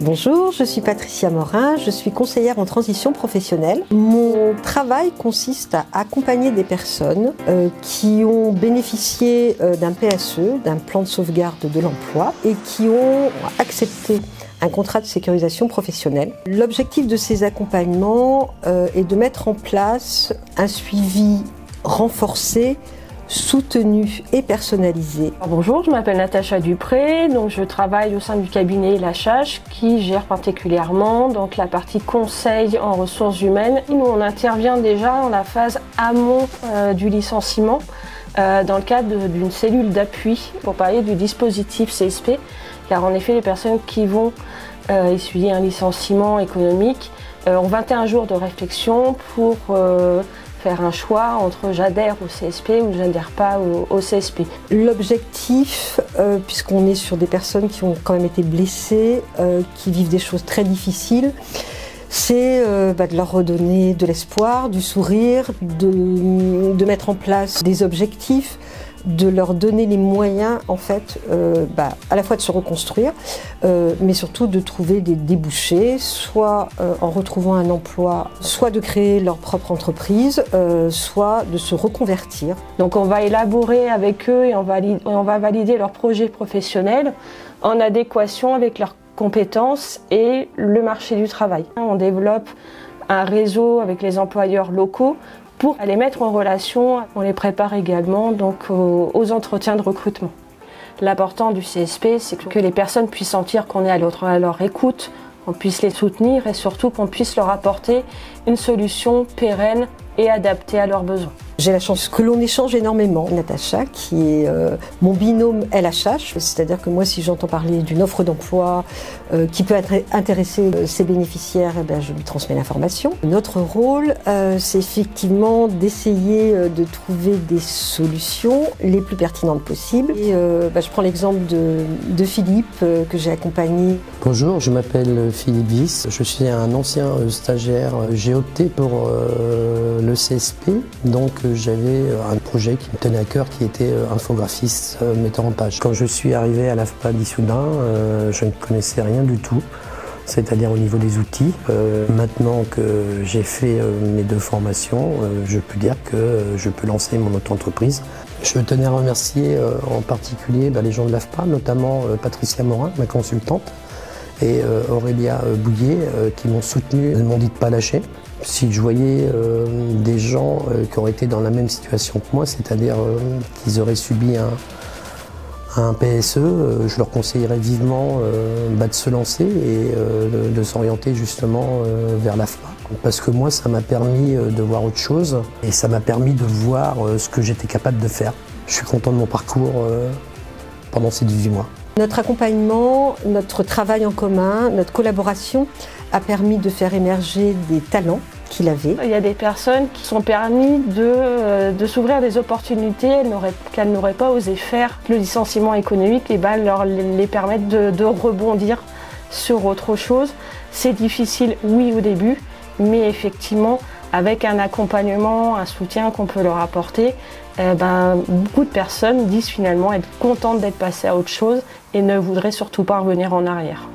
Bonjour, je suis Patricia Morin, je suis conseillère en transition professionnelle. Mon travail consiste à accompagner des personnes qui ont bénéficié d'un PSE, d'un plan de sauvegarde de l'emploi, et qui ont accepté un contrat de sécurisation professionnelle. L'objectif de ces accompagnements est de mettre en place un suivi renforcé, soutenu et personnalisé. Bonjour, je m'appelle Natacha Dupré, donc je travaille au sein du cabinet Lachache qui gère particulièrement donc la partie conseil en ressources humaines. Nous, on intervient déjà dans la phase amont du licenciement dans le cadre d'une cellule d'appui pour parler du dispositif CSP, car en effet les personnes qui vont essuyer un licenciement économique ont 21 jours de réflexion pour faire un choix entre j'adhère au CSP ou je n'adhère pas au CSP. L'objectif, puisqu'on est sur des personnes qui ont quand même été blessées, qui vivent des choses très difficiles, c'est de leur redonner de l'espoir, du sourire, de mettre en place des objectifs, de leur donner les moyens en fait à la fois de se reconstruire mais surtout de trouver des débouchés, soit en retrouvant un emploi, soit de créer leur propre entreprise, soit de se reconvertir. Donc on va élaborer avec eux et on va valider leur projet professionnel en adéquation avec leurs compétences et le marché du travail. On développe un réseau avec les employeurs locaux pour les mettre en relation. On les prépare également donc aux entretiens de recrutement. L'important du CSP, c'est que les personnes puissent sentir qu'on est à leur écoute, qu'on puisse les soutenir et surtout qu'on puisse leur apporter une solution pérenne et adaptée à leurs besoins. J'ai la chance que l'on échange énormément. Natacha, qui est mon binôme LHH, c'est-à-dire que moi, si j'entends parler d'une offre d'emploi qui peut intéresser ses bénéficiaires, je lui transmets l'information. Notre rôle, c'est effectivement d'essayer de trouver des solutions les plus pertinentes possibles. Et, je prends l'exemple de Philippe, que j'ai accompagné. Bonjour, je m'appelle Philippe Viss, je suis un ancien stagiaire. J'ai opté pour le CSP, donc j'avais un projet qui me tenait à cœur qui était infographiste, metteur en page. Quand je suis arrivé à l'AFPA d'Issoudun, je ne connaissais rien du tout, c'est-à-dire au niveau des outils. Maintenant que j'ai fait mes 2 formations, je peux dire que je peux lancer mon auto-entreprise. Je tenais à remercier en particulier les gens de l'AFPA, notamment Patricia Morin, ma consultante, et Aurélia Bouillet qui m'ont soutenu, elles m'ont dit de ne pas lâcher. Si je voyais des gens qui auraient été dans la même situation que moi, c'est-à-dire qu'ils auraient subi un PSE, je leur conseillerais vivement de se lancer et de s'orienter justement vers l'AFPA. Parce que moi, ça m'a permis de voir autre chose et ça m'a permis de voir ce que j'étais capable de faire. Je suis content de mon parcours pendant ces 18 mois. Notre accompagnement, notre travail en commun, notre collaboration a permis de faire émerger des talents qu'il avait. Il y a des personnes qui sont permis de s'ouvrir des opportunités qu'elles n'auraient pas osé faire. Le licenciement économique leur les permettre de rebondir sur autre chose. C'est difficile, oui, au début, mais effectivement, avec un accompagnement, un soutien qu'on peut leur apporter, beaucoup de personnes disent finalement être contentes d'être passées à autre chose et ne voudraient surtout pas revenir en arrière.